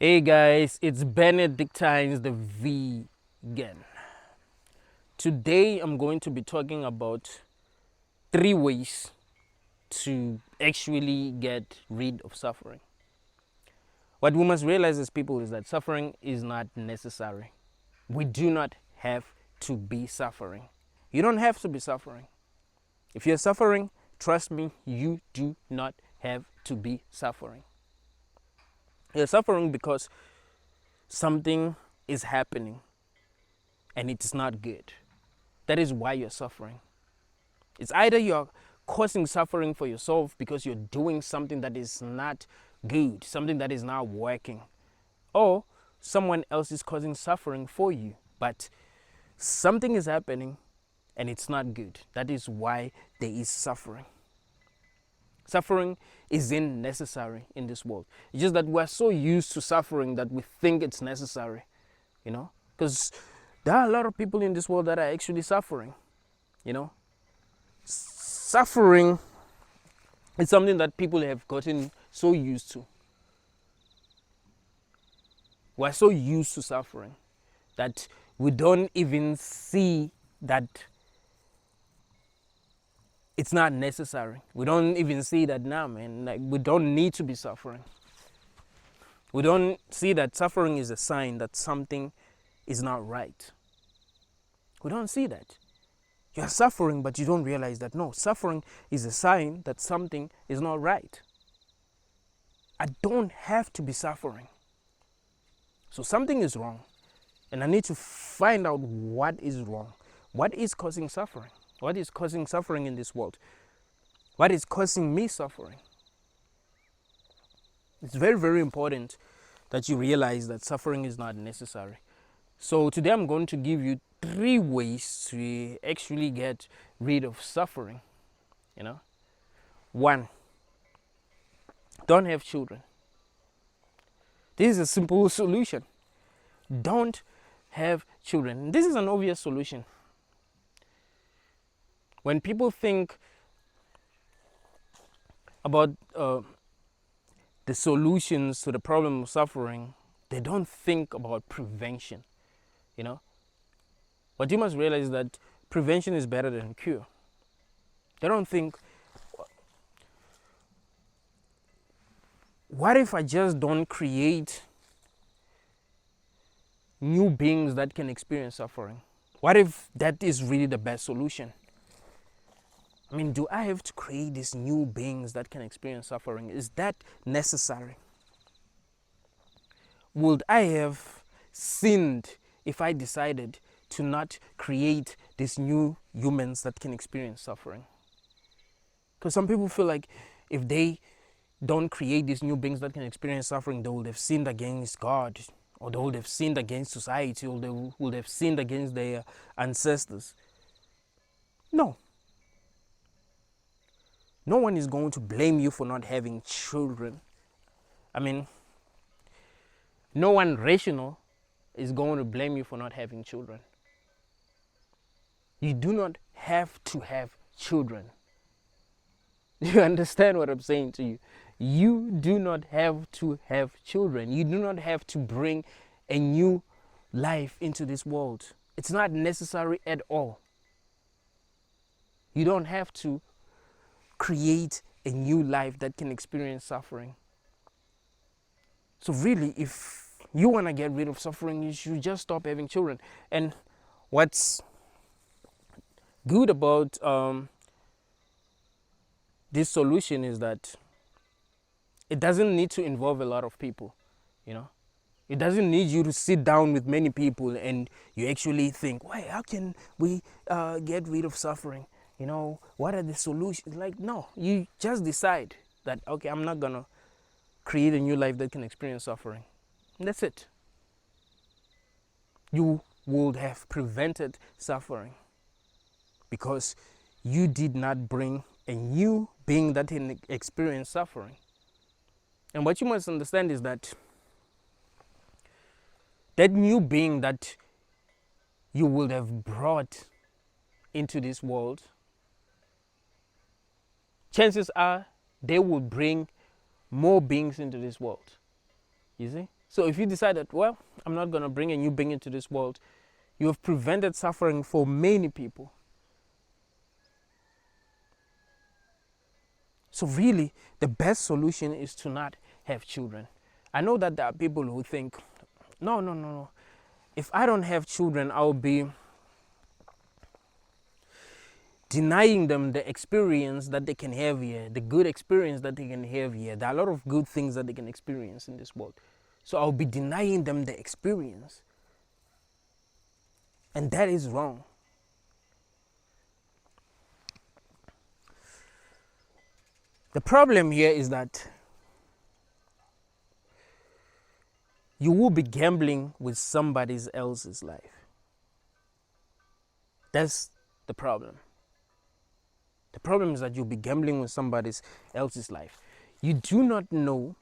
Hey guys, it's Benedictines the Vegan. Today I'm going to be talking about 3 ways to actually get rid of suffering. What we must realize as people is that suffering is not necessary. We do not have to be suffering. You don't have to be suffering. If you're suffering, trust me, you do not have to be suffering. You're suffering because something is happening and it's not good. That is why you're suffering. It's either you're causing suffering for yourself because you're doing something that is not good, something that is not working, or someone else is causing suffering for you, but something is happening and it's not good. That is why there is suffering. Suffering isn't necessary in this world. It's just that we're so used to suffering that we think it's necessary, because there are a lot of people in this world that are actually suffering, Suffering is something that people have gotten so used to. We're so used to suffering that we don't even see that it's not necessary. We don't even see that now, man. Like, we don't need to be suffering. We don't see that suffering is a sign that something is not right. We don't see that. You're suffering, but you don't realize that no, suffering is a sign that something is not right. I don't have to be suffering. So something is wrong. And I need to find out what is wrong. What is causing suffering? What is causing suffering in this world? What is causing me suffering? It's very, very important that you realize that suffering is not necessary. So today I'm going to give you 3 ways to actually get rid of suffering. 1, don't have children. This is a simple solution. Don't have children. This is an obvious solution. When people think about the solutions to the problem of suffering, they don't think about prevention. What you must realize is that prevention is better than cure. They don't think, what if I just don't create new beings that can experience suffering? What if that is really the best solution? I mean, do I have to create these new beings that can experience suffering? Is that necessary? Would I have sinned if I decided to not create these new humans that can experience suffering? Because some people feel like if they don't create these new beings that can experience suffering, they would have sinned against God, or they would have sinned against society, or they would have sinned against their ancestors. No. No one is going to blame you for not having children. I mean, no one rational is going to blame you for not having children. You do not have to have children. You understand what I'm saying to you? You do not have to have children. You do not have to bring a new life into this world. It's not necessary at all. You don't have to create a new life that can experience suffering. So really, if you want to get rid of suffering, you should just stop having children. And what's good about this solution is that it doesn't need to involve a lot of people. It doesn't need you to sit down with many people and you actually think, why, how can we get rid of suffering? What are the solutions? Like, no, you just decide that, okay, I'm not gonna create a new life that can experience suffering. And that's it. You would have prevented suffering because you did not bring a new being that can experience suffering. And what you must understand is that that new being that you would have brought into this world, chances are they will bring more beings into this world. You see? So if you decided, well, I'm not going to bring a new being into this world, you have prevented suffering for many people. So really, the best solution is to not have children. I know that there are people who think, no, no, no, no. If I don't have children, I'll be denying them the experience that they can have here, the good experience that they can have here. There are a lot of good things that they can experience in this world. So I'll be denying them the experience. And that is wrong. The problem here is that you will be gambling with somebody else's life. That's the problem. The problem is that you'll be gambling with somebody else's life. You do not know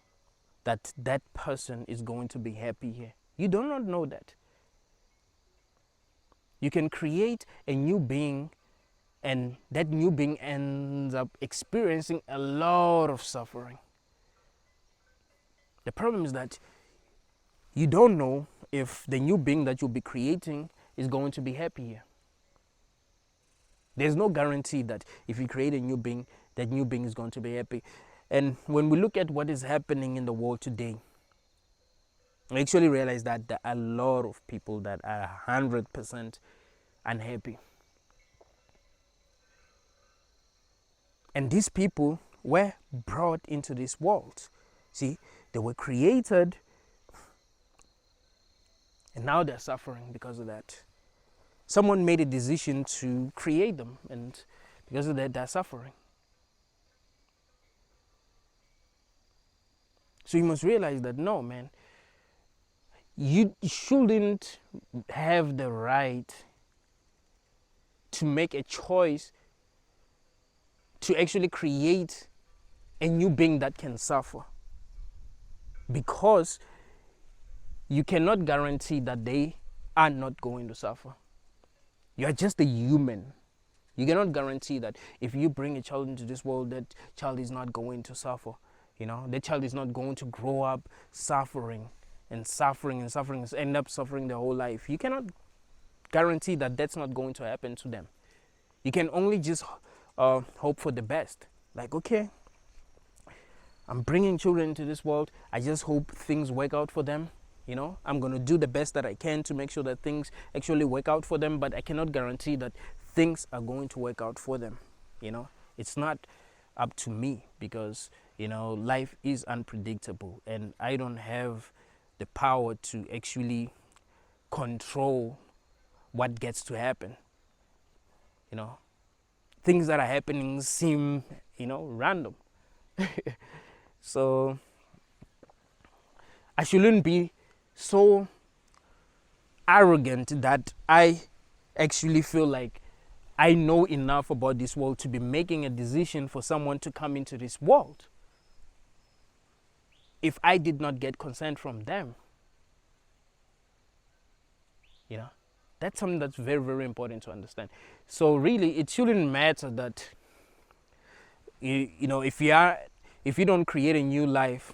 that that person is going to be happy here. You do not know that. You can create a new being, and that new being ends up experiencing a lot of suffering. The problem is that you don't know if the new being that you'll be creating is going to be happy here. There's no guarantee that if you create a new being, that new being is going to be happy. And when we look at what is happening in the world today, I actually realize that there are a lot of people that are 100% unhappy. And these people were brought into this world. See, they were created, and now they're suffering because of that. Someone made a decision to create them, and because of that, they're suffering. So you must realize that, no, man, you shouldn't have the right to make a choice to actually create a new being that can suffer, because you cannot guarantee that they are not going to suffer. You are just a human. You cannot guarantee that if you bring a child into this world, that child is not going to suffer. That child is not going to grow up suffering and suffering and suffering and end up suffering their whole life. You cannot guarantee that that's not going to happen to them. You can only just hope for the best. Like, okay, I'm bringing children into this world. I just hope things work out for them. I'm going to do the best that I can to make sure that things actually work out for them, but I cannot guarantee that things are going to work out for them. It's not up to me, because, life is unpredictable, and I don't have the power to actually control what gets to happen. Things that are happening seem, random. So I shouldn't be so arrogant that I actually feel like I know enough about this world to be making a decision for someone to come into this world if I did not get consent from them. That's something that's very, very important to understand. So really, it shouldn't matter that if you don't create a new life,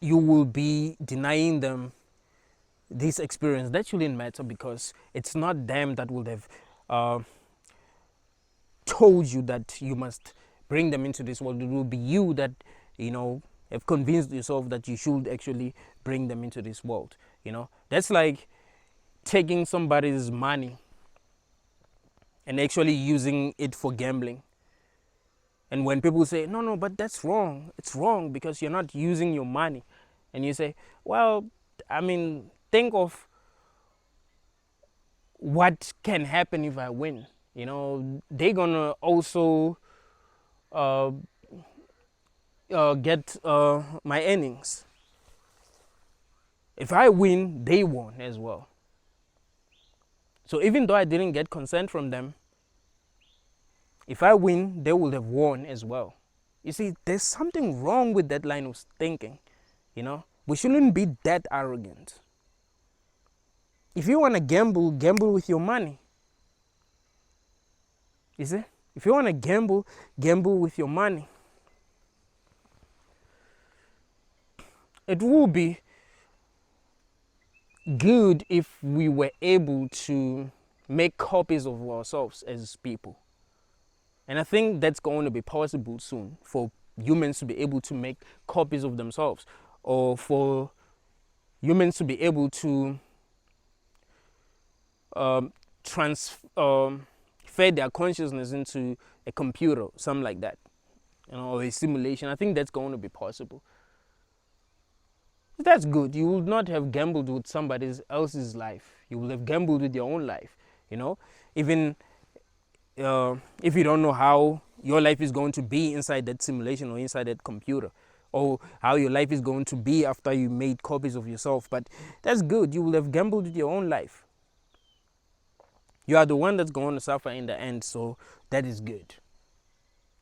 you will be denying them this experience. That shouldn't matter, because it's not them that would have told you that you must bring them into this world. It will be you that have convinced yourself that you should actually bring them into this world. That's like taking somebody's money and actually using it for gambling. And when people say, no, but that's wrong, it's wrong because you're not using your money. And you say, well, think of what can happen if I win. They're going to also get my earnings. If I win, they won as well. So even though I didn't get consent from them, if I win, they would have won as well. You see, there's something wrong with that line of thinking. We shouldn't be that arrogant. If you want to gamble, gamble with your money. You see? If you want to gamble, gamble with your money. it will be good if we were able to make copies of ourselves as people. And I think that's going to be possible soon for humans to be able to make copies of themselves, or for humans to be able to transfer their consciousness into a computer, something like that, or a simulation. I think that's going to be possible. That's good. You will not have gambled with somebody else's life. You will have gambled with your own life. Even if you don't know how your life is going to be inside that simulation or inside that computer, or how your life is going to be after you made copies of yourself. But that's good. You will have gambled with your own life. You are the one that's going to suffer in the end, so that is good.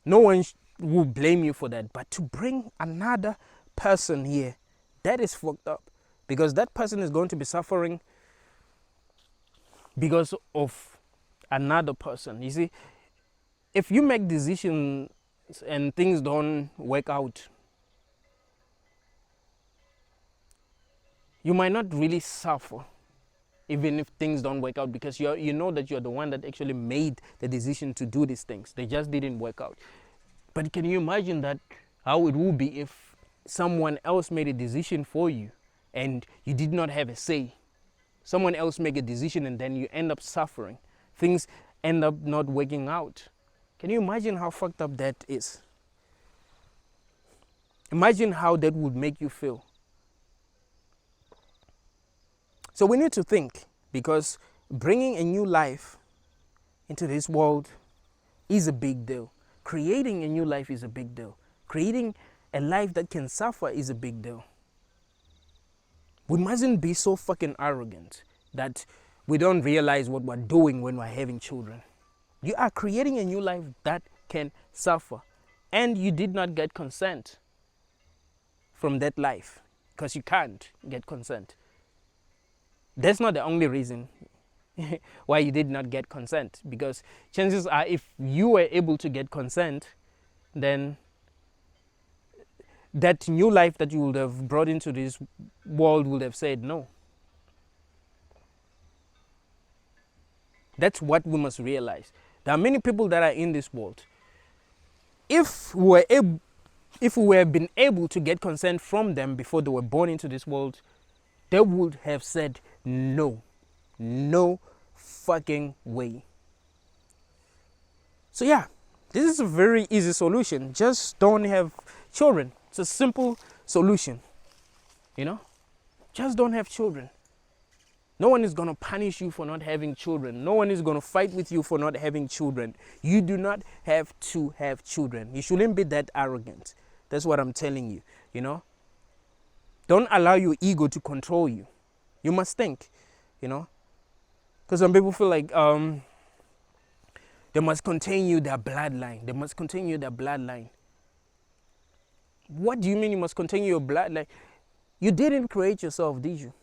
No one will blame you for that. But to bring another person here, that is fucked up, because that person is going to be suffering because of another person. You see, if you make decisions and things don't work out, you might not really suffer even if things don't work out, because you know that you're the one that actually made the decision to do these things. They just didn't work out. But can you imagine that, how it would be if someone else made a decision for you and you did not have a say? Someone else make a decision and then you end up suffering. Things end up not working out. Can you imagine how fucked up that is? Imagine how that would make you feel. So we need to think, because bringing a new life into this world is a big deal. Creating a new life is a big deal. Creating a life that can suffer is a big deal. We mustn't be so fucking arrogant that we don't realize what we're doing when we're having children. You are creating a new life that can suffer, and you did not get consent from that life, because you can't get consent. That's not the only reason why you did not get consent, because chances are if you were able to get consent, then that new life that you would have brought into this world would have said no. That's what we must realize. There are many people that are in this world. If we were been able to get consent from them before they were born into this world, they would have said no. No fucking way. So yeah, this is a very easy solution. Just don't have children. It's a simple solution. Just don't have children. No one is going to punish you for not having children. No one is going to fight with you for not having children. You do not have to have children. You shouldn't be that arrogant. That's what I'm telling you, Don't allow your ego to control you. You must think, Because some people feel like they must continue their bloodline. They must continue their bloodline. What do you mean you must continue your bloodline? You didn't create yourself, did you?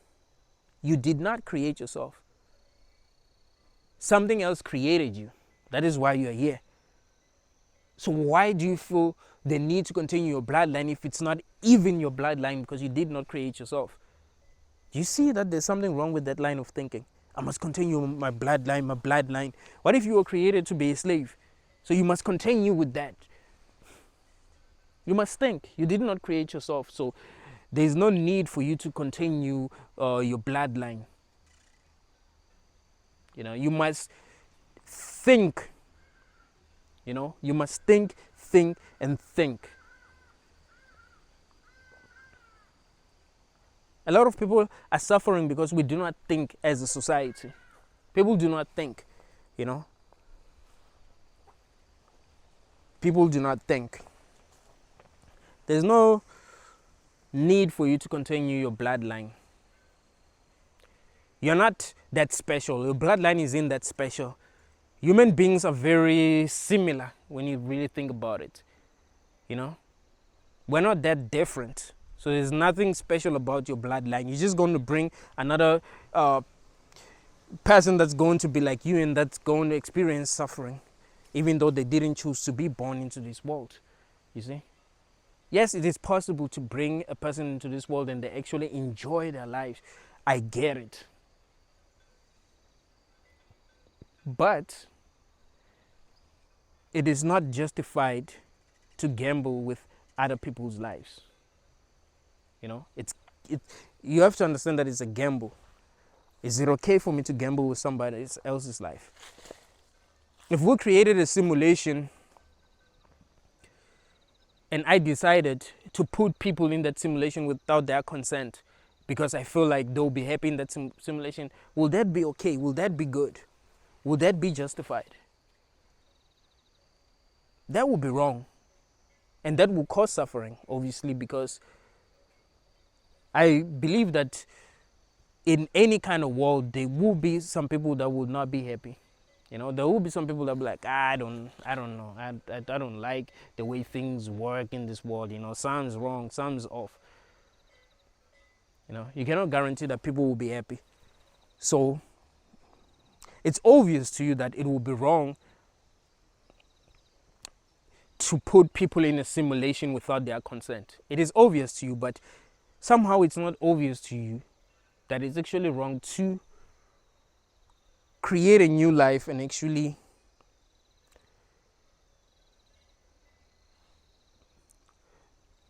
You did not create yourself. Something else created you. That is why you're here. So why do you feel the need to continue your bloodline if it's not even your bloodline, because you did not create yourself? Do you see that there's something wrong with that line of thinking? I must continue my bloodline, my bloodline. What if you were created to be a slave? So you must continue with that. You must think. You did not create yourself. So there's no need for you to continue your bloodline. You must think. You must think, and think. A lot of people are suffering because we do not think as a society. People do not think, People do not think. There's no need for you to continue your bloodline. You're not that special. Your bloodline isn't that special. Human beings are very similar when you really think about it. We're not that different. So there's nothing special about your bloodline. You're just going to bring another person that's going to be like you and that's going to experience suffering, even though they didn't choose to be born into this world. You see? Yes, it is possible to bring a person into this world and they actually enjoy their lives. I get it. But it is not justified to gamble with other people's lives. You know, it. You have to understand that it's a gamble. Is it okay for me to gamble with somebody else's life? If we created a simulation and I decided to put people in that simulation without their consent because I feel like they'll be happy in that simulation, will that be okay? Will that be good? Will that be justified? That would be wrong. And that will cause suffering, obviously, because I believe that in any kind of world, there will be some people that will not be happy. You know, there will be some people that will be like, I don't know. I don't like the way things work in this world. You know, something's wrong, something's off. You know, you cannot guarantee that people will be happy. So it's obvious to you that it will be wrong to put people in a simulation without their consent. It is obvious to you, but somehow it's not obvious to you that it's actually wrong to create a new life and actually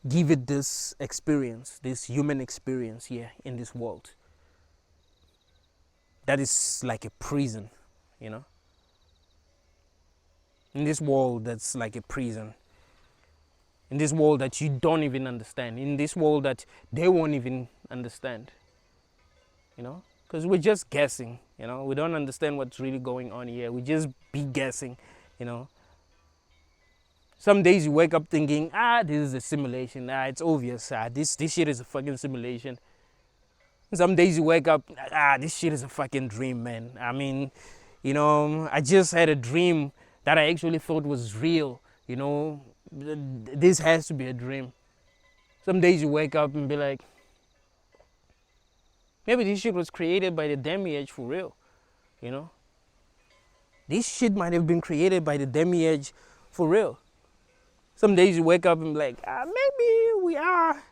give it this experience, this human experience here in this world. That is like a prison, you know? In this world that's like a prison. In this world that you don't even understand. In this world that they won't even understand. You know? Because we're just guessing, you know? We don't understand what's really going on here. We just be guessing, you know? Some days you wake up thinking, this is a simulation. It's obvious. This shit is a fucking simulation. Some days you wake up, this shit is a fucking dream, man. I mean, you know, I just had a dream that I actually thought was real. You know, this has to be a dream. Some days you wake up and be like, maybe this shit was created by the demiurge for real. You know, this shit might have been created by the demiurge for real. Some days you wake up and be like, maybe we are.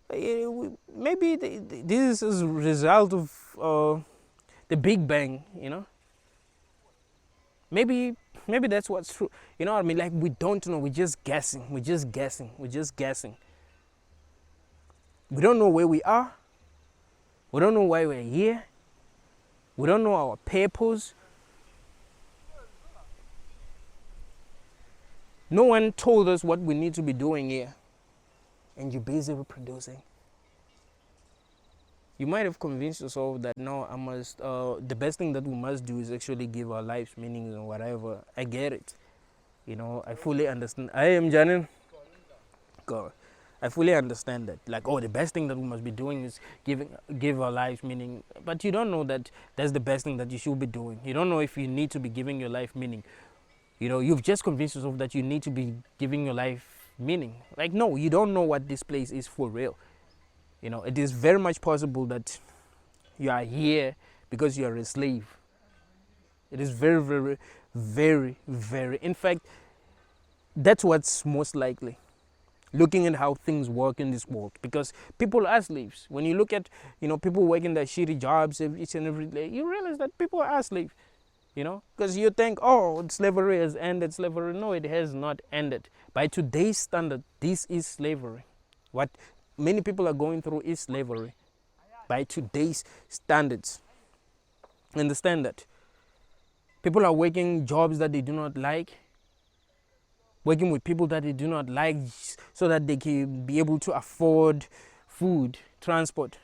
Maybe this is a result of the Big Bang, you know. Maybe that's what's true. You know what I mean? Like, we don't know. We're just guessing. We're just guessing. We're just guessing. We don't know where we are. We don't know why we're here. We don't know our purpose. No one told us what we need to be doing here. And you're busy reproducing. You might have convinced yourself that no, the best thing that we must do is actually give our lives meaning and whatever. I get it. You know, I fully understand. I am Janin. God. I fully understand that. Like, the best thing that we must be doing is give our lives meaning. But you don't know that that's the best thing that you should be doing. You don't know if you need to be giving your life meaning. You know, you've just convinced yourself that you need to be giving your life meaning. Like, no, you don't know what this place is for real. You know, it is very much possible that you are here because you are a slave. It is very, very, very, very. In fact, that's what's most likely. Looking at how things work in this world, because people are slaves. When you look at, you know, people working their shitty jobs each and every day, you realize that people are slaves. You know, because you think, slavery has ended. Slavery, no, it has not ended. By today's standard, this is slavery. What many people are going through is slavery. By today's standards. Understand that. People are working jobs that they do not like. Working with people that they do not like so that they can be able to afford food, transport.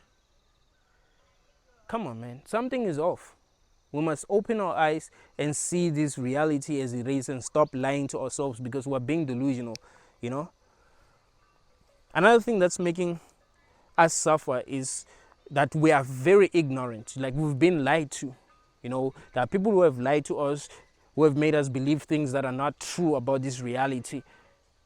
Come on, man. Something is off. We must open our eyes and see this reality as it is and stop lying to ourselves because we're being delusional, you know. Another thing that's making us suffer is that we are very ignorant. Like, we've been lied to. You know, there are people who have lied to us, who have made us believe things that are not true about this reality.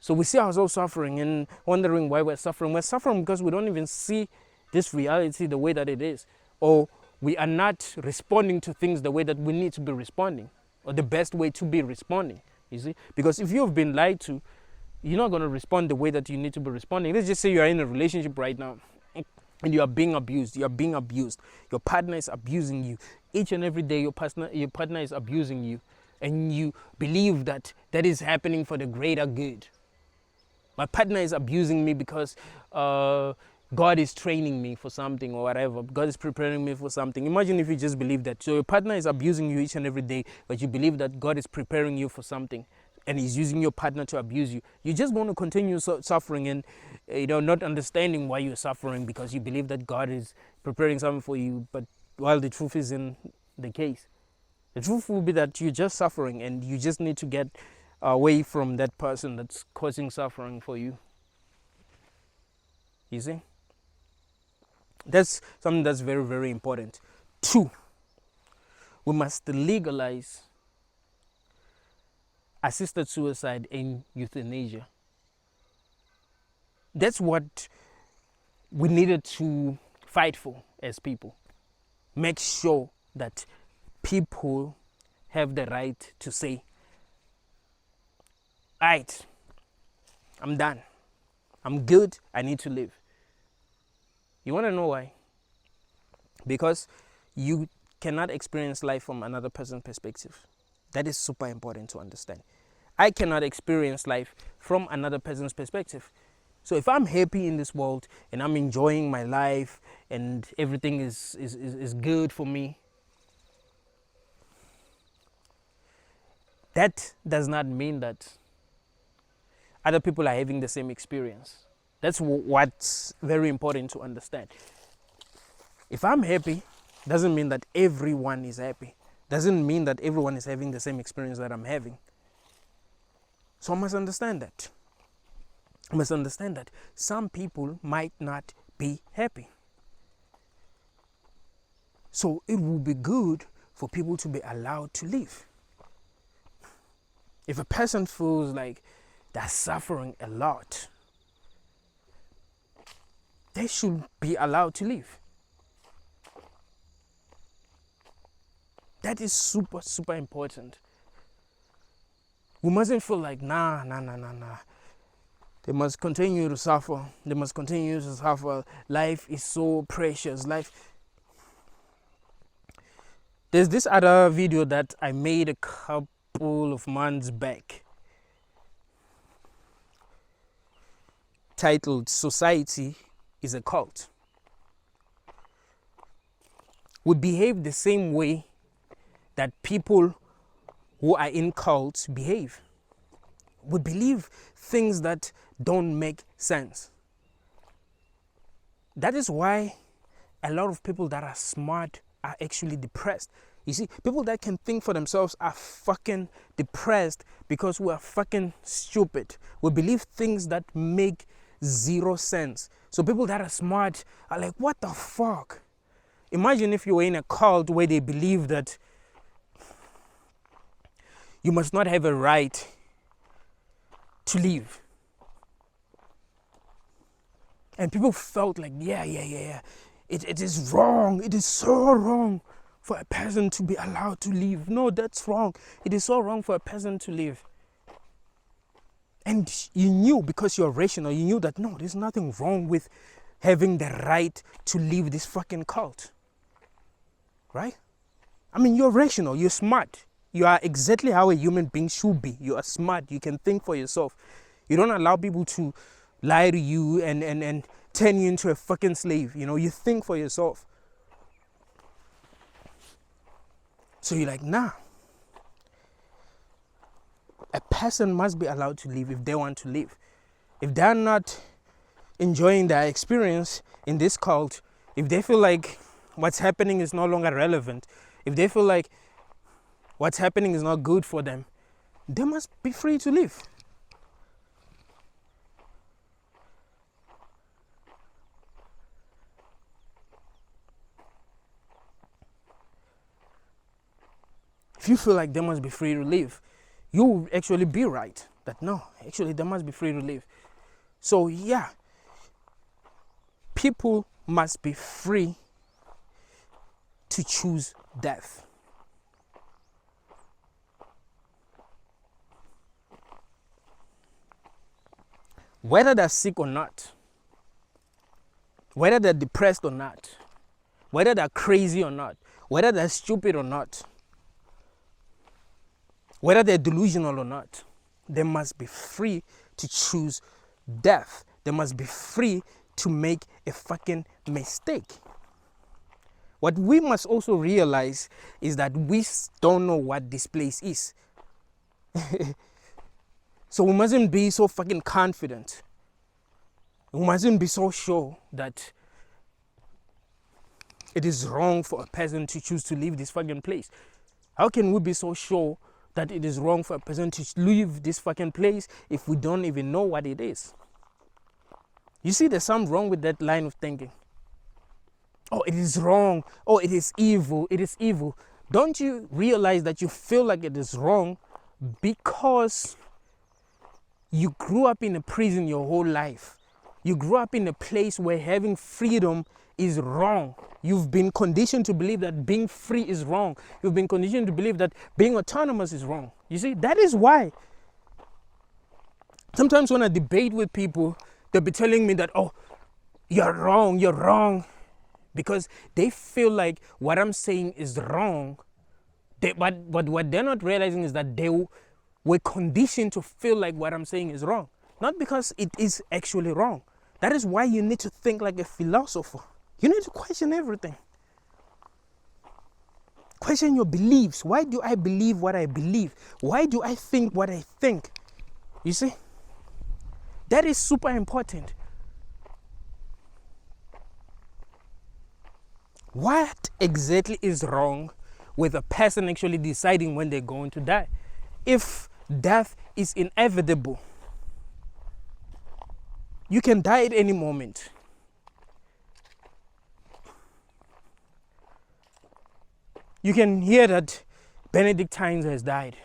So we see ourselves suffering and wondering why we're suffering. We're suffering because we don't even see this reality the way that it is. Or we are not responding to things the way that we need to be responding, or the best way to be responding, you see. Because if you've been lied to, you're not going to respond the way that you need to be responding. Let's just say you are in a relationship right now and you are being abused. You are being abused. Your partner is abusing you. Each and every day, your partner is abusing you. And you believe that that is happening for the greater good. My partner is abusing me because God is training me for something or whatever. God is preparing me for something. Imagine if you just believe that. So your partner is abusing you each and every day, but you believe that God is preparing you for something and he's using your partner to abuse you. You just want to continue suffering and not understanding why you're suffering because you believe that God is preparing something for you, but while the truth is in the case. The truth will be that you're just suffering and you just need to get away from that person that's causing suffering for you. You see? That's something that's very, very important. 2, we must legalize assisted suicide and euthanasia. That's what we needed to fight for as people. Make sure that people have the right to say, alright, I'm done. I'm good. I need to live. You want to know why? Because you cannot experience life from another person's perspective. That is super important to understand. I cannot experience life from another person's perspective. So if I'm happy in this world and I'm enjoying my life and everything is good for me, that does not mean that other people are having the same experience. That's what's very important to understand. If I'm happy, doesn't mean that everyone is happy. Doesn't mean that everyone is having the same experience that I'm having. So I must understand that. I must understand that some people might not be happy. So it will be good for people to be allowed to live. If a person feels like they're suffering a lot, they should be allowed to live. That is super, super important. We mustn't feel like, nah. They must continue to suffer. They must continue to suffer. Life is so precious. There's this other video that I made a couple of months back, titled "Society is a Cult." We behave the same way that people who are in cults behave. We believe things that don't make sense. That is why a lot of people that are smart are actually depressed. You see, people that can think for themselves are fucking depressed because we are fucking stupid. We believe things that make zero sense. So people that are smart are like, what the fuck? Imagine if you were in a cult where they believe that you must not have a right to live. And people felt like, yeah. It is wrong. It is so wrong for a person to be allowed to live. No, that's wrong. It is so wrong for a person to live. And you knew, because you're rational, you knew that no, there's nothing wrong with having the right to leave this fucking cult. Right? I mean, you're rational, you're smart. You are exactly how a human being should be. You are smart, you can think for yourself. You don't allow people to lie to you and turn you into a fucking slave. You think for yourself. So you're like, nah. A person must be allowed to live if they want to live. If they're not enjoying their experience in this cult, if they feel like what's happening is no longer relevant, if they feel like what's happening is not good for them, they must be free to live. If you feel like they must be free to live, you will actually be right. That no, actually they must be free to live. So yeah, people must be free to choose death. whether they're sick or not, whether they're depressed or not, whether they're crazy or not, whether they're stupid or not, whether they're delusional or not, they must be free to choose death. They must be free to make a fucking mistake. What we must also realize is that we don't know what this place is. So we mustn't be so fucking confident. We mustn't be so sure that it is wrong for a person to choose to leave this fucking place. How can we be so sure that it is wrong for a person to leave this fucking place if we don't even know what it is? You see, there's something wrong with that line of thinking. Oh, it is wrong. Oh, it is evil. It is evil. Don't you realize that you feel like it is wrong because you grew up in a prison your whole life? You grew up in a place where having freedom is wrong. You've been conditioned to believe that being free is wrong. You've been conditioned to believe that being autonomous is wrong. You see, that is why sometimes when I debate with people, they'll be telling me that, oh, you're wrong. Because they feel like what I'm saying is wrong. But what they're not realizing is that they were conditioned to feel like what I'm saying is wrong. Not because it is actually wrong. That is why you need to think like a philosopher. You need to question everything. Question your beliefs. Why do I believe what I believe? Why do I think what I think? You see? That is super important. What exactly is wrong with a person actually deciding when they're going to die? If death is inevitable, you can die at any moment. You can hear that Benedictine has died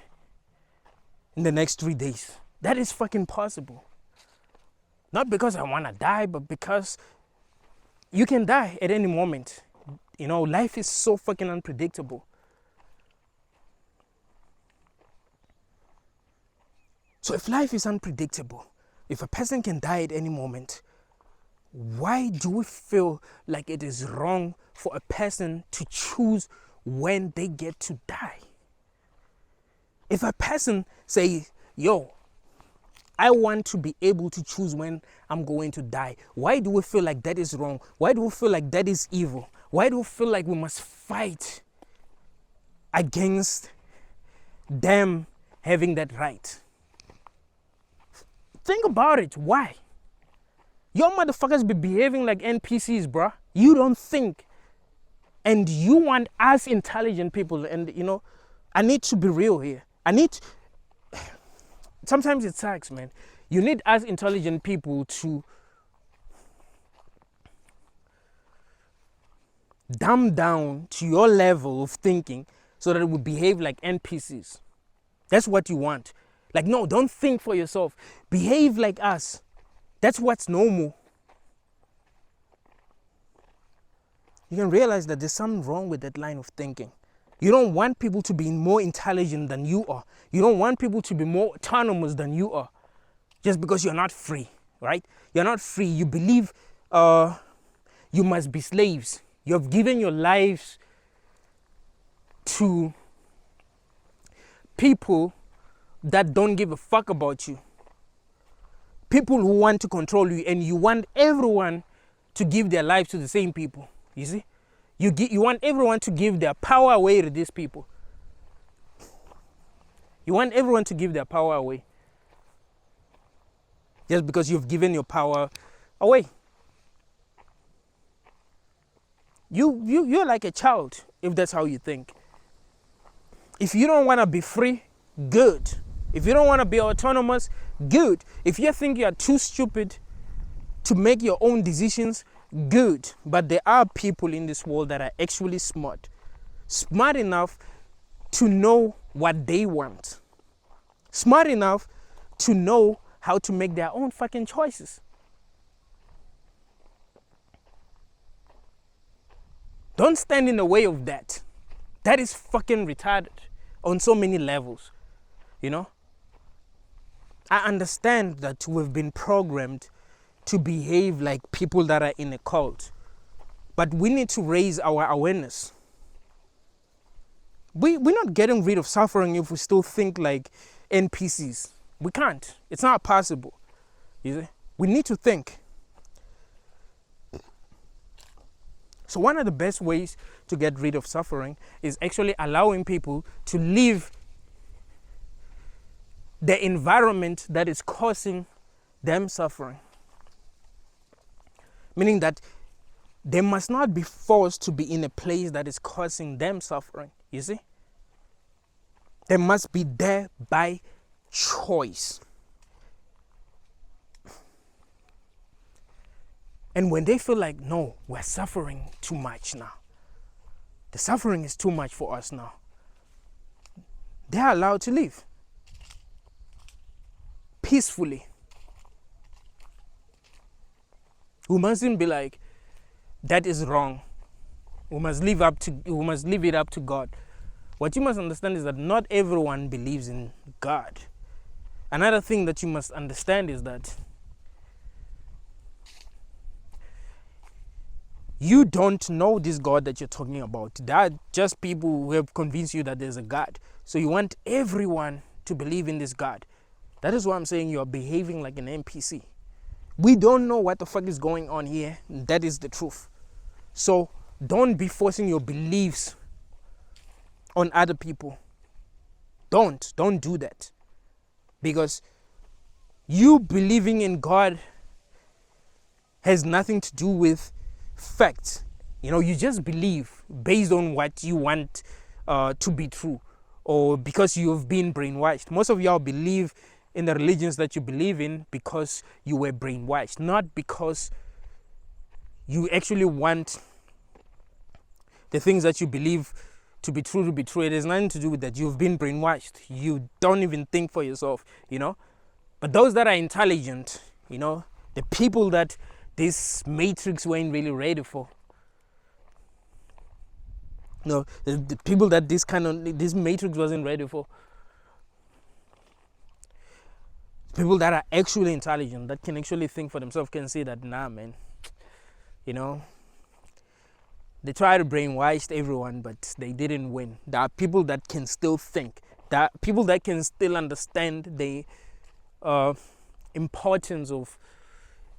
in the next 3 days. That is fucking possible. Not because I want to die, but because you can die at any moment. You know, life is so fucking unpredictable. So if life is unpredictable, if a person can die at any moment, why do we feel like it is wrong for a person to choose when they get to die? If a person say, yo, I want to be able to choose when I'm going to die, why do we feel like that is wrong? Why do we feel like that is evil? Why do we feel like we must fight against them having that right? Think about it. Why? Your motherfuckers be behaving like NPCs, bruh. You don't think. And you want us intelligent people. And, you know, I need to be real here. Sometimes it sucks, man. You need us intelligent people to dumb down to your level of thinking so that we behave like NPCs. That's what you want. Like, no, don't think for yourself. Behave like us. That's what's normal. You can realize that there's something wrong with that line of thinking. You don't want people to be more intelligent than you are. You don't want people to be more autonomous than you are. Just because you're not free, right? You're not free. You believe you must be slaves. You have given your lives to people that don't give a fuck about you. People who want to control you, and you want everyone to give their lives to the same people. You see? You want everyone to give their power away to these people. You want everyone to give their power away. Just because you've given your power away. You're like a child, if that's how you think. If you don't want to be free, good. If you don't want to be autonomous, good. If you think you are too stupid to make your own decisions, good. But there are people in this world that are actually smart. Smart enough to know what they want. Smart enough to know how to make their own fucking choices. Don't stand in the way of that. That is fucking retarded on so many levels. You know? I understand that we've been programmed to behave like people that are in a cult, but we need to raise our awareness. We're not getting rid of suffering if we still think like NPCs. We can't. It's not possible. You see? We need to think. So one of the best ways to get rid of suffering is actually allowing people to live the environment that is causing them suffering. Meaning that they must not be forced to be in a place that is causing them suffering. You see? They must be there by choice. And when they feel like, no, we're suffering too much now. The suffering is too much for us now. They're allowed to live peacefully. We mustn't be like, that is wrong. We must leave it up to God. What you must understand is that not everyone believes in God. Another thing that you must understand is that you don't know this God that you're talking about. There are just people who have convinced you that there's a God. So you want everyone to believe in this God. That is why I'm saying you're behaving like an NPC. We don't know what the fuck is going on here. That is the truth. So don't be forcing your beliefs on other people. Don't do that. Because you believing in God has nothing to do with facts. You just believe based on what you want to be true, or because you've been brainwashed. Most of y'all believe in the religions that you believe in because you were brainwashed, not because you actually want the things that you believe to be true to be true. It has nothing to do with that. You've been brainwashed. You don't even think for yourself, But those that are intelligent, the people that this matrix weren't really ready for. The people that this matrix wasn't ready for. People that are actually intelligent, that can actually think for themselves, can say that, nah, man. They try to brainwash everyone, but they didn't win. There are people that can still think. There are people that can still understand the importance of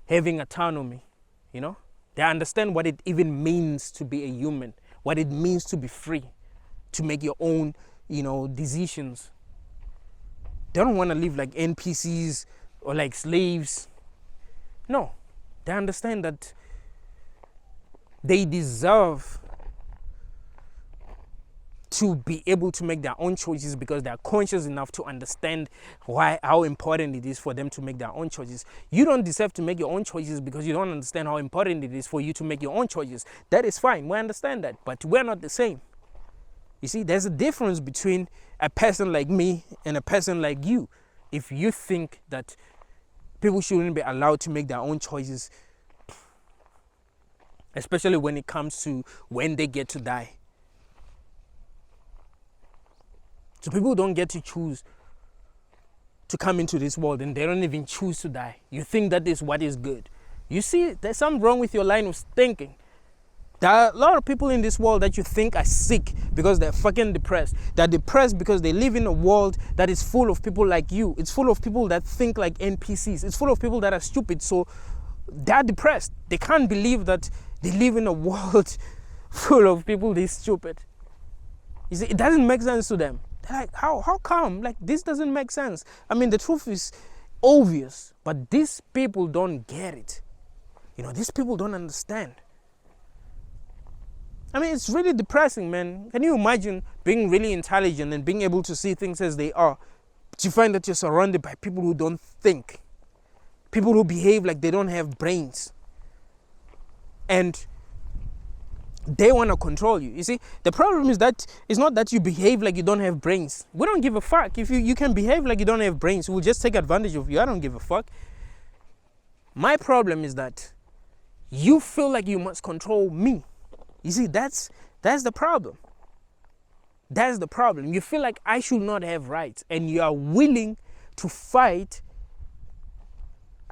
having autonomy. They understand what it even means to be a human, what it means to be free, to make your own, decisions. They don't want to live like NPCs or like slaves. No, they understand that they deserve to be able to make their own choices because they are conscious enough to understand how important it is for them to make their own choices. You don't deserve to make your own choices because you don't understand how important it is for you to make your own choices. That is fine. We understand that, but we're not the same. You see, there's a difference between a person like me and a person like you. If you think that people shouldn't be allowed to make their own choices, especially when it comes to when they get to die. So people don't get to choose to come into this world, and they don't even choose to die. You think that is what is good. You see, there's something wrong with your line of thinking. There are a lot of people in this world that you think are sick because they're fucking depressed. They're depressed because they live in a world that is full of people like you. It's full of people that think like NPCs. It's full of people that are stupid. So they're depressed. They can't believe that they live in a world full of people this stupid. You see, it doesn't make sense to them. They're like, how come? Like, this doesn't make sense. I mean, the truth is obvious, but these people don't get it. These people don't understand. I mean, it's really depressing, man. Can you imagine being really intelligent and being able to see things as they are, but you find that you're surrounded by people who don't think, people who behave like they don't have brains, and they want to control you. You see, the problem is that it's not that you behave like you don't have brains. We don't give a fuck. If you can behave like you don't have brains, we'll just take advantage of you. I don't give a fuck. My problem is that you feel like you must control me. You see, that's the problem. That's the problem. You feel like I should not have rights, and you are willing to fight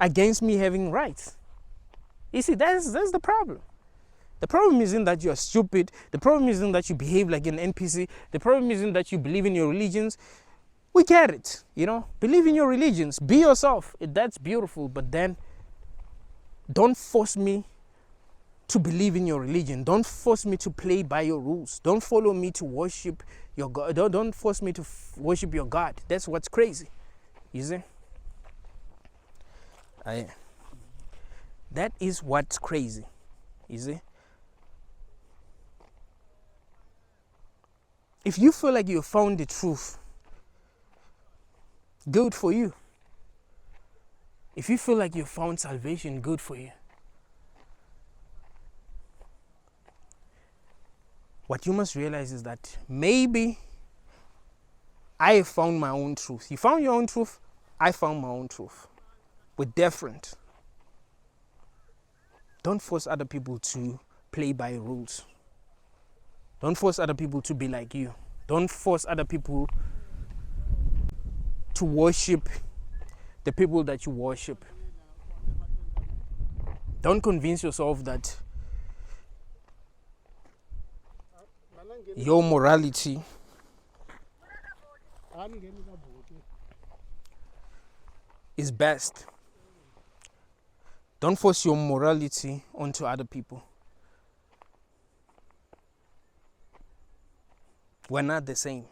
against me having rights. You see, that's the problem. The problem isn't that you're stupid. The problem isn't that you behave like an NPC. The problem isn't that you believe in your religions. We get it, Believe in your religions. Be yourself. That's beautiful. But then don't force me to believe in your religion. Don't force me to play by your rules. Don't follow me to worship your God. Don't force me to worship your God. That's what's crazy. You see? That is what's crazy. You see? If you feel like you found the truth, good for you. If you feel like you found salvation, good for you. What you must realize is that maybe I have found my own truth. You found your own truth, I found my own truth. We're different. Don't force other people to play by rules. Don't force other people to be like you. Don't force other people to worship the people that you worship. Don't convince yourself that your morality is best. Don't force your morality onto other people. We're not the same.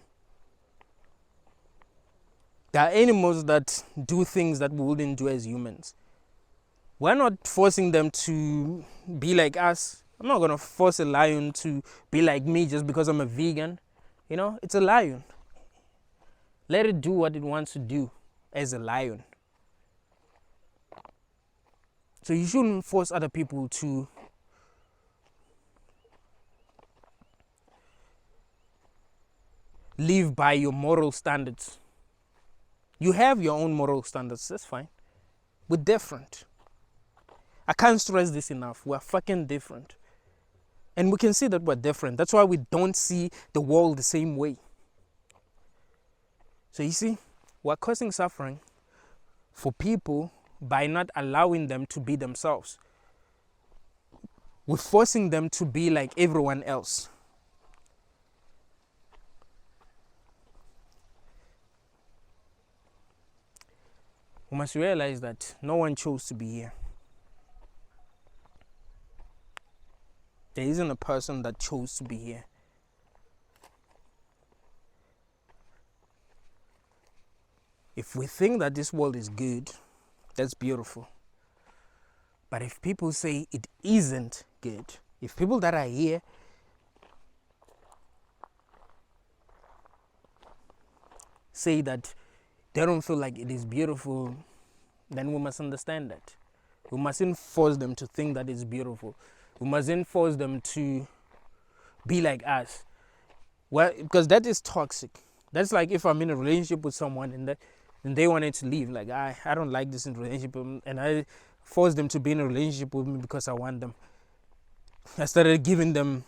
There are animals that do things that we wouldn't do as humans. We're not forcing them to be like us. I'm not going to force a lion to be like me just because I'm a vegan. It's a lion. Let it do what it wants to do as a lion. So you shouldn't force other people to live by your moral standards. You have your own moral standards, that's fine. We're different. I can't stress this enough. We're fucking different. And we can see that we're different. That's why we don't see the world the same way. So you see, we're causing suffering for people by not allowing them to be themselves. We're forcing them to be like everyone else. We must realize that no one chose to be here. There isn't a person that chose to be here. If we think that this world is good, that's beautiful. But if people say it isn't good, if people that are here say that they don't feel like it is beautiful, then we must understand that. We mustn't force them to think that it's beautiful. We mustn't force them to be like us. Well, because that is toxic. That's like if I'm in a relationship with someone and they wanted to leave. Like, I don't like this in relationship, and I force them to be in a relationship with me because I want them. I started giving them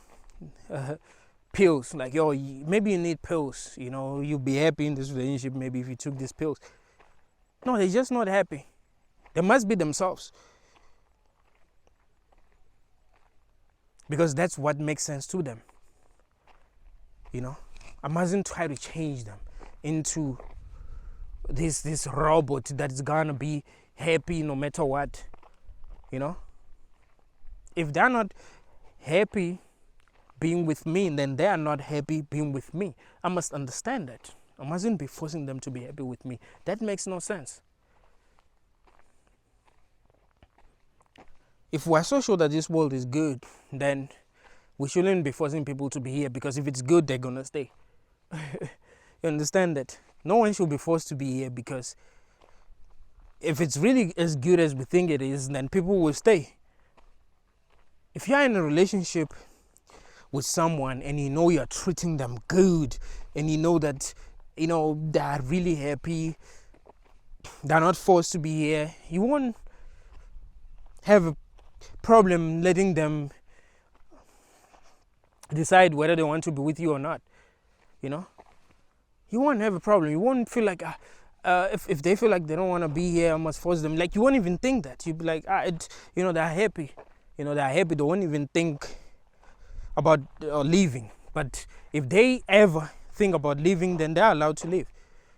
pills. Like, yo, maybe you need pills. You'll be happy in this relationship maybe if you took these pills. No, they're just not happy. They must be themselves. Because that's what makes sense to them. I mustn't try to change them into this robot that's gonna be happy no matter what. If they're not happy being with me, then they are not happy being with me. I must understand that. I mustn't be forcing them to be happy with me. That makes no sense. If we're so sure that this world is good, then we shouldn't be forcing people to be here, because if it's good, they're gonna stay. You understand that? No one should be forced to be here, because if it's really as good as we think it is, then people will stay. If you're in a relationship with someone and you're treating them good, and that they're really happy, they're not forced to be here, you won't have a problem letting them decide whether they want to be with you or not. You won't have a problem. You won't feel like if they feel like they don't want to be here, I must force them. Like, you won't even think that. You'd be like, they're happy. They're happy. They won't even think about leaving. But if they ever think about leaving, then they're allowed to leave.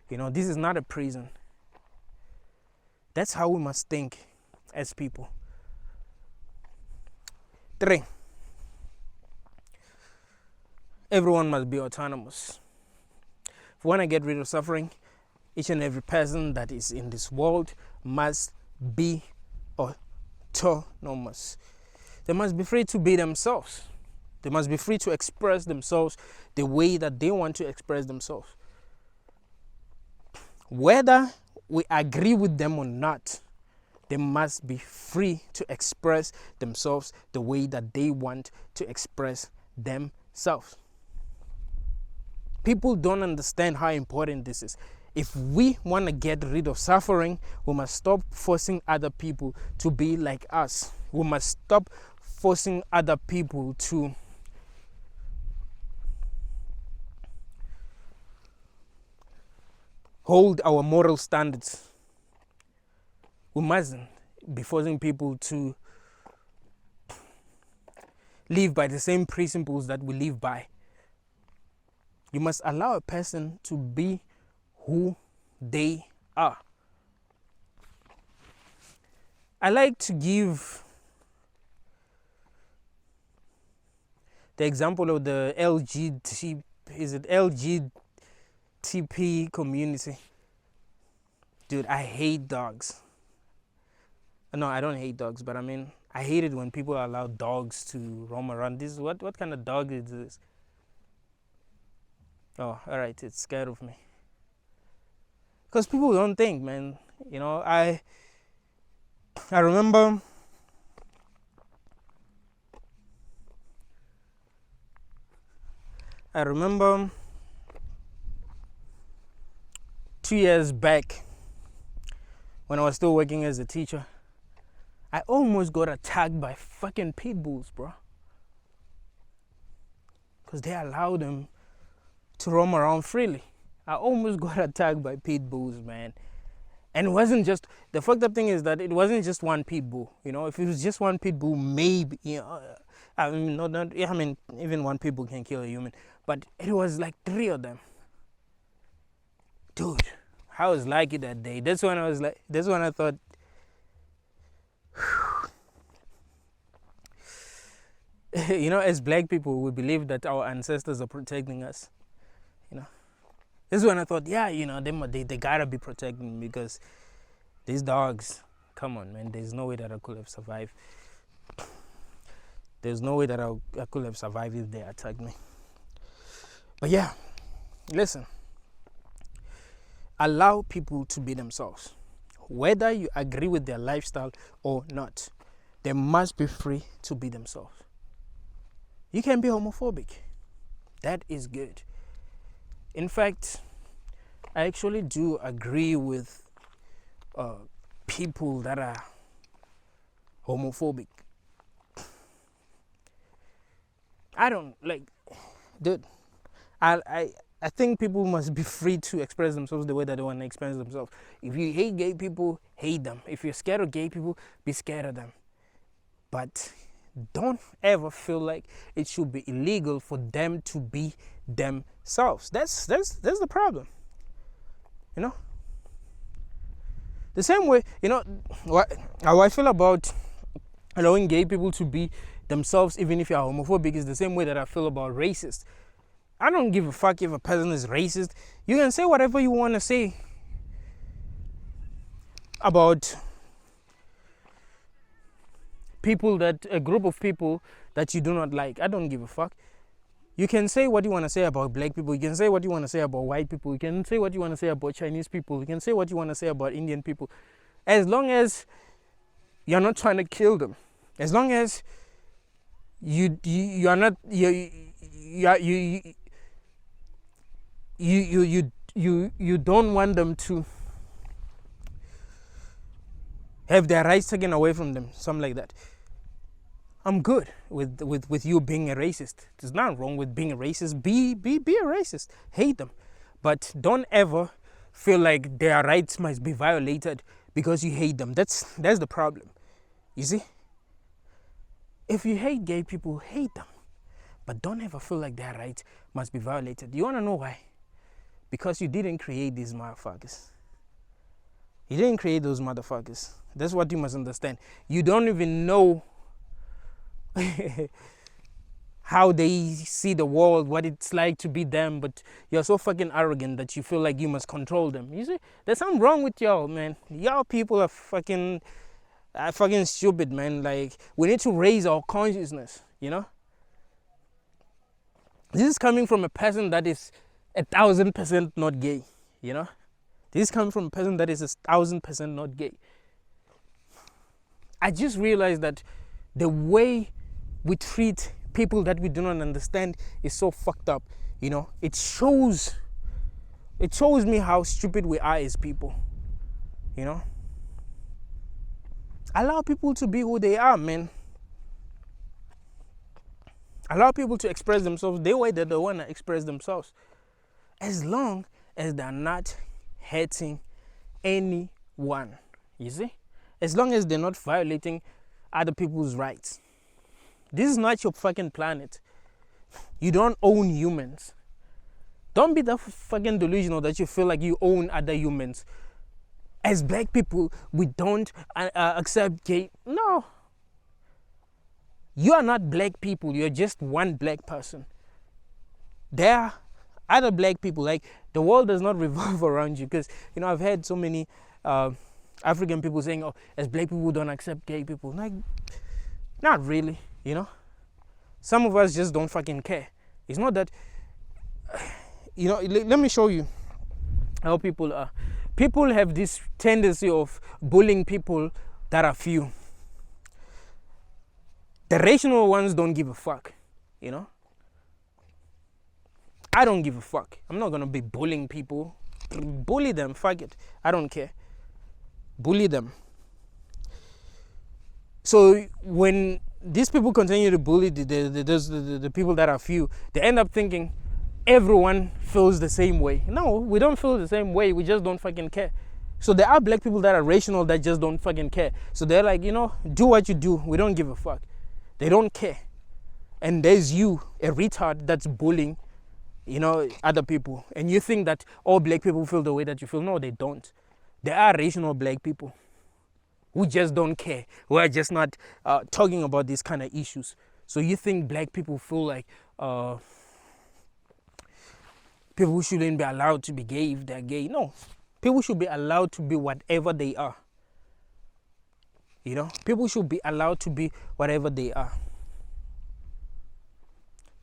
This is not a prison. That's how we must think as people. 3, everyone must be autonomous. If we want to get rid of suffering, each and every person that is in this world must be autonomous. They must be free to be themselves. They must be free to express themselves the way that they want to express themselves. Whether we agree with them or not, they must be free to express themselves the way that they want to express themselves. People don't understand how important this is. If we want to get rid of suffering, we must stop forcing other people to be like us. We must stop forcing other people to hold our moral standards. We mustn't be forcing people to live by the same principles that we live by. You must allow a person to be who they are. I like to give the example of the LGTP community. Dude, I hate dogs. No, I don't hate dogs, but I hate it when people allow dogs to roam around. This is what kind of dog is this? Oh, all right, it's scared of me. Because people don't think, man. I remember I remember 2 years back when I was still working as a teacher, I almost got attacked by fucking pit bulls, bro. Because they allowed them to roam around freely. I almost got attacked by pit bulls, man. And it wasn't just, the fucked up thing is that it wasn't just one pit bull. If it was just one pit bull, maybe, even one pit bull can kill a human. But it was like 3 of them. Dude, I was lucky that day. That's when I thought, as black people, we believe that our ancestors are protecting us. This is when I thought, they gotta be protecting me, because these dogs, come on, man, there's no way that I could have survived. There's no way that I could have survived if they attacked me. But yeah, listen. Allow people to be themselves. Whether you agree with their lifestyle or not, they must be free to be themselves. You can be homophobic. That is good. In fact, I actually do agree with people that are homophobic. I don't dude. I think people must be free to express themselves the way that they want to express themselves. If you hate gay people, hate them. If you're scared of gay people, be scared of them. But don't ever feel like it should be illegal for them to be themselves. That's the problem. The same way, how I feel about allowing gay people to be themselves, even if you're homophobic, is the same way that I feel about racists. I don't give a fuck if a person is racist. You can say whatever you want to say about a group of people that you do not like. I don't give a fuck. You can say what you want to say about black people. You can say what you want to say about white people. You can say what you want to say about Chinese people. You can say what you want to say about Indian people. As long as you're not trying to kill them. As long as you are not you don't want them to have their rights taken away from them, something like that. I'm good with you being a racist. There's nothing wrong with being a racist. Be a racist. Hate them. But don't ever feel like their rights must be violated because you hate them. That's the problem. You see? If you hate gay people, hate them. But don't ever feel like their rights must be violated. You want to know why? Because you didn't create these motherfuckers. You didn't create those motherfuckers. That's what you must understand. You don't even know how they see the world, what it's like to be them, but you're so fucking arrogant that you feel like you must control them. You see, there's something wrong with y'all, man. Y'all people are fucking stupid, man. Like, we need to raise our consciousness, you know? This is coming from a person that is 1,000% not gay, you know? This is coming from a person that is 1,000% not gay. I just realized that the way we treat people that we do not understand is so fucked up, you know? It shows me how stupid we are as people, you know? Allow people to be who they are, man. Allow people to express themselves the way that they want to express themselves, as long as they're not hurting anyone, you see? As long as they're not violating other people's rights. This is not your fucking planet. You don't own humans. Don't be that fucking delusional that you feel like you own other humans. As black people, we don't accept gay. No. You are not black people. You're just one black person. There are other black people. Like, the world does not revolve around you. Because, you know, I've heard so many African people saying, oh, as black people, we don't accept gay people. Like, not really, you know. Some of us just don't fucking care. It's not that, you know, let me show you how people are. People have this tendency of bullying people that are few. The rational ones don't give a fuck, you know. I don't give a fuck. I'm not gonna be bullying people. Bully them, fuck it. I don't care. Bully them. So when these people continue to bully the people that are few, they end up thinking everyone feels the same way. No, we don't feel the same way. We just don't fucking care. So there are black people that are rational that just don't fucking care. So they're like, you know, do what you do. We don't give a fuck. They don't care. And there's you, a retard that's bullying, you know, other people. And you think that all black people feel the way that you feel. No, they don't. There are rational black people who just don't care. Who are just not talking about these kind of issues. So you think black people feel like people shouldn't be allowed to be gay if they're gay. No. People should be allowed to be whatever they are. You know? People should be allowed to be whatever they are.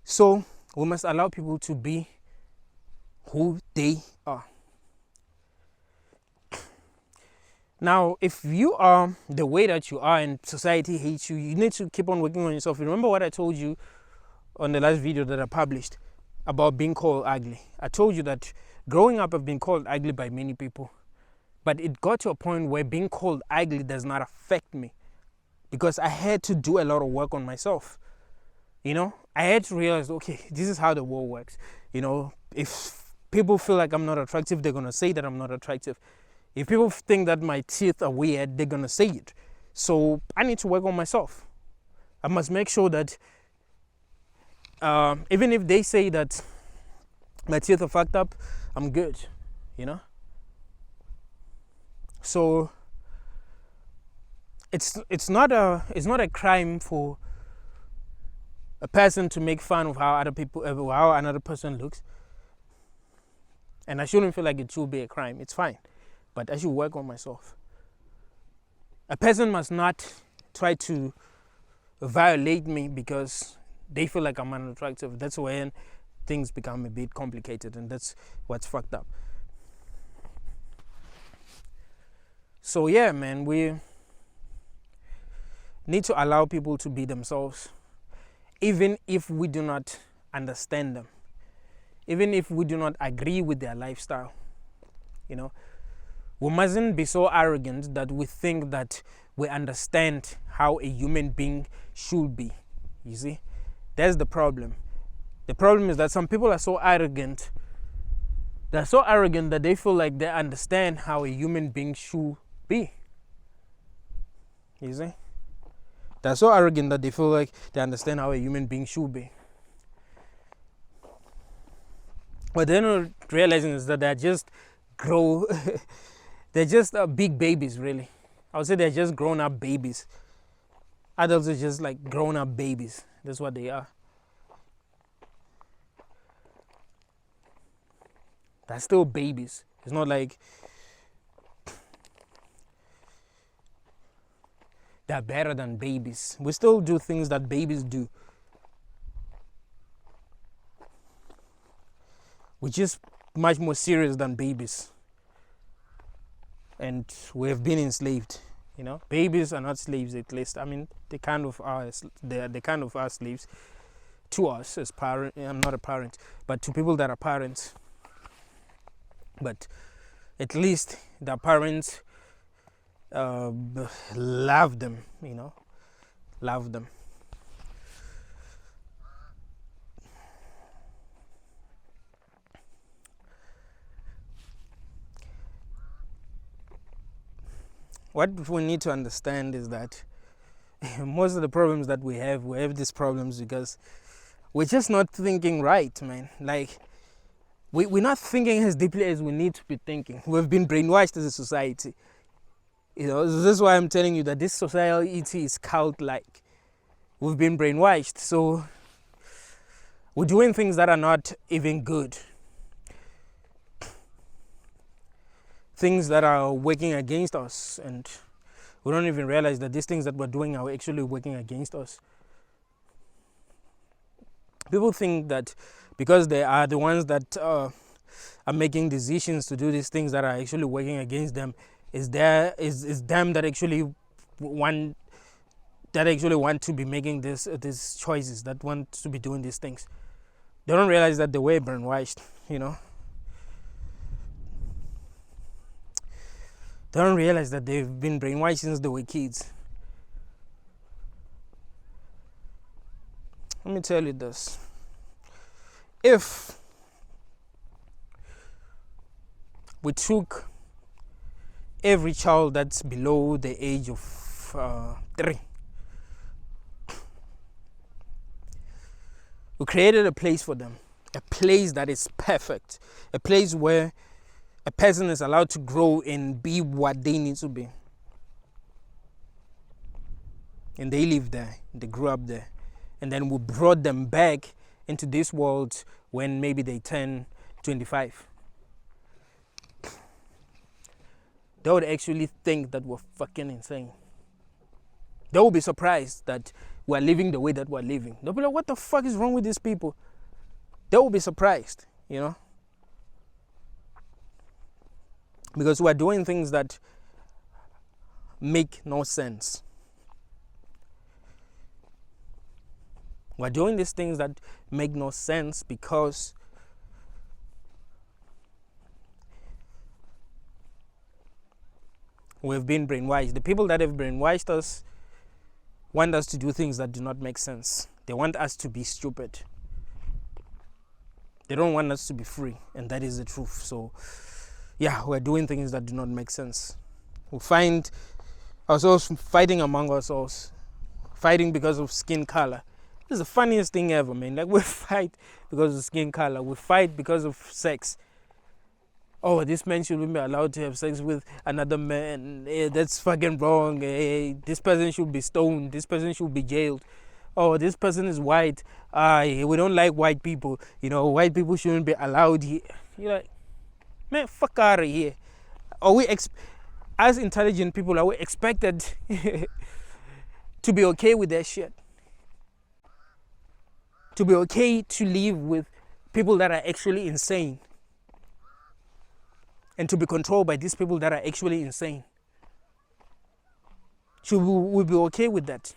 So, we must allow people to be who they are. Now, if you are the way that you are and society hates you, you need to keep on working on yourself. Remember what I told you on the last video that I published about being called ugly. I told you that growing up I've been called ugly by many people. But it got to a point where being called ugly does not affect me. Because I had to do a lot of work on myself. You know, I had to realize, okay, this is how the world works. You know, if people feel like I'm not attractive, they're going to say that I'm not attractive. If people think that my teeth are weird, they're going to say it. So I need to work on myself. I must make sure that even if they say that my teeth are fucked up, I'm good, you know? So it's not a crime for a person to make fun of how how another person looks. And I shouldn't feel like it should be a crime. It's fine. But I should work on myself. A person must not try to violate me because they feel like I'm unattractive. That's when things become a bit complicated, and that's what's fucked up. So yeah, man, we need to allow people to be themselves, even if we do not understand them, even if we do not agree with their lifestyle. You know, we mustn't be so arrogant that we think that we understand how a human being should be. You see, that's the problem. The problem is that some people are so arrogant They're so arrogant that they feel like they understand how a human being should be. You see? They're so arrogant that they feel like they understand how a human being should be. What they're not realizing is that they're just they're just big babies, really. I would say they're just grown up babies. Adults are just like grown up babies. That's what they are. They're still babies. It's not like they're better than babies. We still do things that babies do. We're just much more serious than babies. And we have been enslaved. You know, babies are not slaves, at least. I mean, they kind of are. They kind of are slaves to us as parents. I'm not a parent, but to people that are parents. But at least the parents love them. You know, love them. What we need to understand is that most of the problems that we have these problems because we're just not thinking right, man. Like, we're not thinking as deeply as we need to be thinking. We've been brainwashed as a society. You know, this is why I'm telling you that this society is cult-like. We've been brainwashed, so we're doing things that are not even good. Things that are working against us, and we don't even realize that these things that we're doing are actually working against us. People think that because they are the ones that are making decisions to do these things that are actually working against them, is them that actually want to be making these choices, that want to be doing these things. They don't realize that they were brainwashed, you know. They don't realize that they've been brainwashed since they were kids. Let me tell you this. If we took every child that's below the age of 3, we created a place for them, a place that is perfect, a place where a person is allowed to grow and be what they need to be. And they live there, they grew up there. And then we brought them back into this world when maybe they turn 25. They would actually think that we're fucking insane. They will be surprised that we're living the way that we're living. They'll be like, what the fuck is wrong with these people? They will be surprised, you know? Because we're doing things that make no sense. We're doing these things that make no sense because we've been brainwashed. The people that have brainwashed us want us to do things that do not make sense. They want us to be stupid. They don't want us to be free, and that is the truth. So yeah, we're doing things that do not make sense. We find ourselves fighting among ourselves, fighting because of skin color. This is the funniest thing ever, man. Like, we fight because of skin color. We fight because of sex. Oh, this man shouldn't be allowed to have sex with another man. That's fucking wrong. This person should be stoned. This person should be jailed. Oh, this person is white. We don't like white people. You know, white people shouldn't be allowed here. You're like, man, fuck out of here. Are we, as intelligent people, are we expected to be okay with that shit? To be okay to live with people that are actually insane? And to be controlled by these people that are actually insane? Should we be okay with that?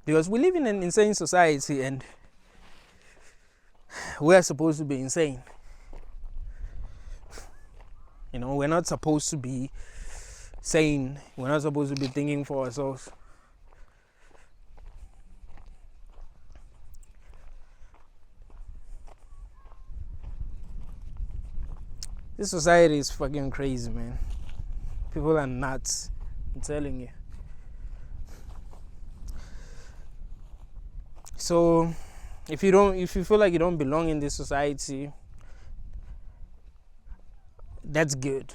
Because we live in an insane society and we are supposed to be insane. You know, we're not supposed to be sane. We're not supposed to be thinking for ourselves. This society is fucking crazy, man. People are nuts. I'm telling you. So if you feel like you don't belong in this society, that's good.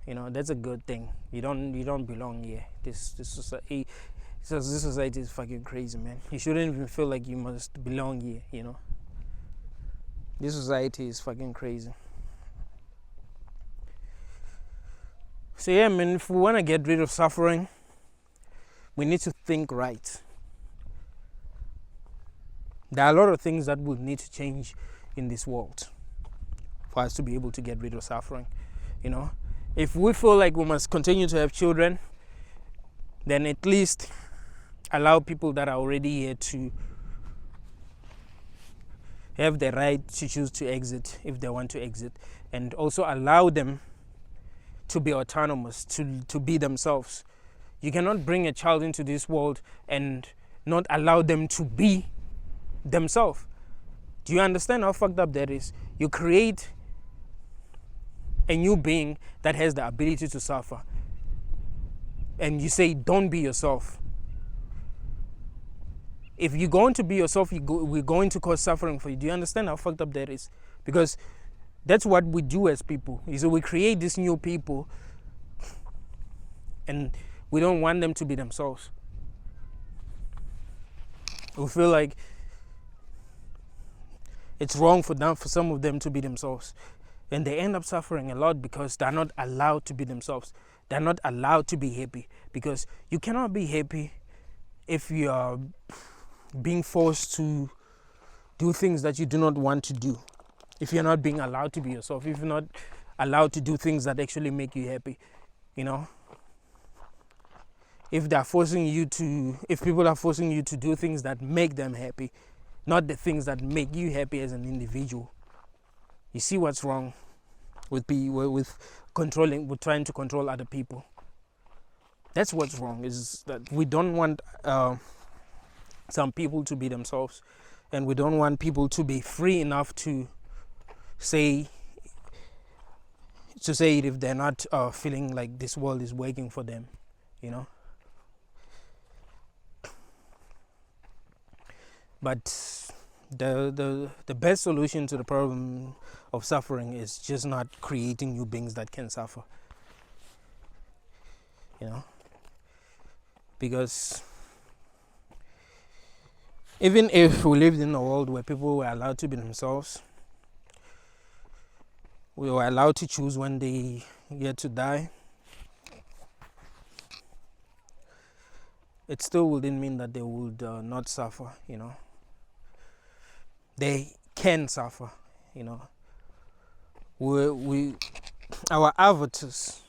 That's a good thing. You don't belong here. This society, this society is fucking crazy, man. You shouldn't even feel like you must belong here. This society is fucking crazy. So yeah, man, if we want to get rid of suffering, we need to think right. There are a lot of things that would need to change in this world for us to be able to get rid of suffering. If we feel like we must continue to have children, then at least allow people that are already here to have the right to choose to exit if they want to exit, and also allow them to be autonomous, to be themselves. You cannot bring a child into this world and not allow them to be themselves. Do you understand how fucked up that is? You create a new being that has the ability to suffer, and you say, don't be yourself. If you're going to be yourself, we're going to cause suffering for you. Do you understand how fucked up that is? Because that's what we do as people. So we create these new people, and we don't want them to be themselves. We feel like it's wrong for some of them to be themselves. And they end up suffering a lot because they're not allowed to be themselves. They're not allowed to be happy, because you cannot be happy if you are being forced to do things that you do not want to do. If you're not being allowed to be yourself, if you're not allowed to do things that actually make you happy, if people are forcing you to do things that make them happy, not the things that make you happy as an individual. You see what's wrong with trying to control other people. That's what's wrong, is that we don't want some people to be themselves, and we don't want people to be free enough to say it if they're not feeling like this world is working for them. But the best solution to the problem of suffering is just not creating new beings that can suffer. Because even if we lived in a world where people were allowed to be themselves, we were allowed to choose when they get to die, it still wouldn't mean that they would not suffer. They can suffer. Our avatars,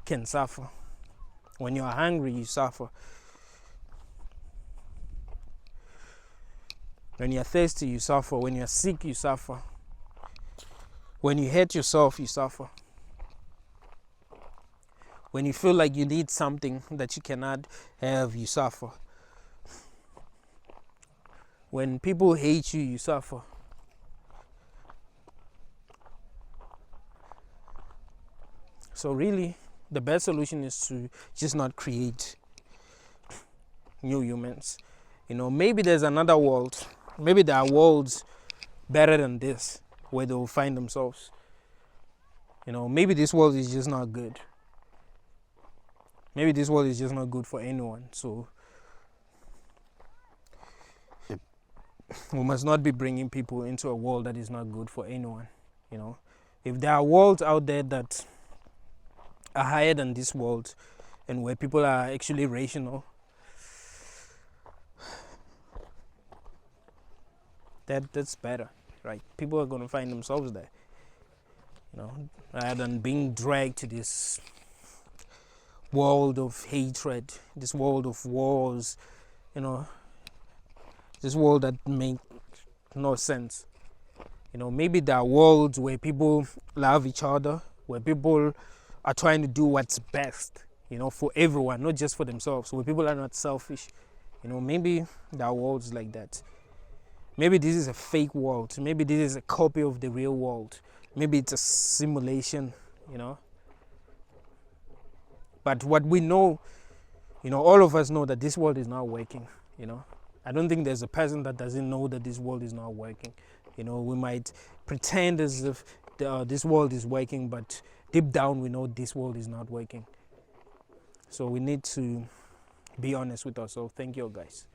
can suffer. When you are hungry, you suffer. When you are thirsty, you suffer. When you are sick, you suffer. When you hate yourself, you suffer. When you feel like you need something that you cannot have, you suffer. When people hate you, you suffer. So really, the best solution is to just not create new humans. Maybe there's another world. Maybe there are worlds better than this where they will find themselves. Maybe this world is just not good. Maybe this world is just not good for anyone. So we must not be bringing people into a world that is not good for anyone. If there are worlds out there that are higher than this world, and where people are actually rational, that's better, right? People are going to find themselves there, rather than being dragged to this world of hatred, this world of wars, this world that makes no sense. Maybe there are worlds where people love each other, where people are trying to do what's best, for everyone, not just for themselves, where people are not selfish. Maybe there are worlds like that. Maybe this is a fake world. Maybe this is a copy of the real world. Maybe it's a simulation, you know. But what we know, all of us know that this world is not working, I don't think there's a person that doesn't know that this world is not working. We might pretend as if this world is working, but deep down we know this world is not working. So we need to be honest with ourselves. Thank you, guys.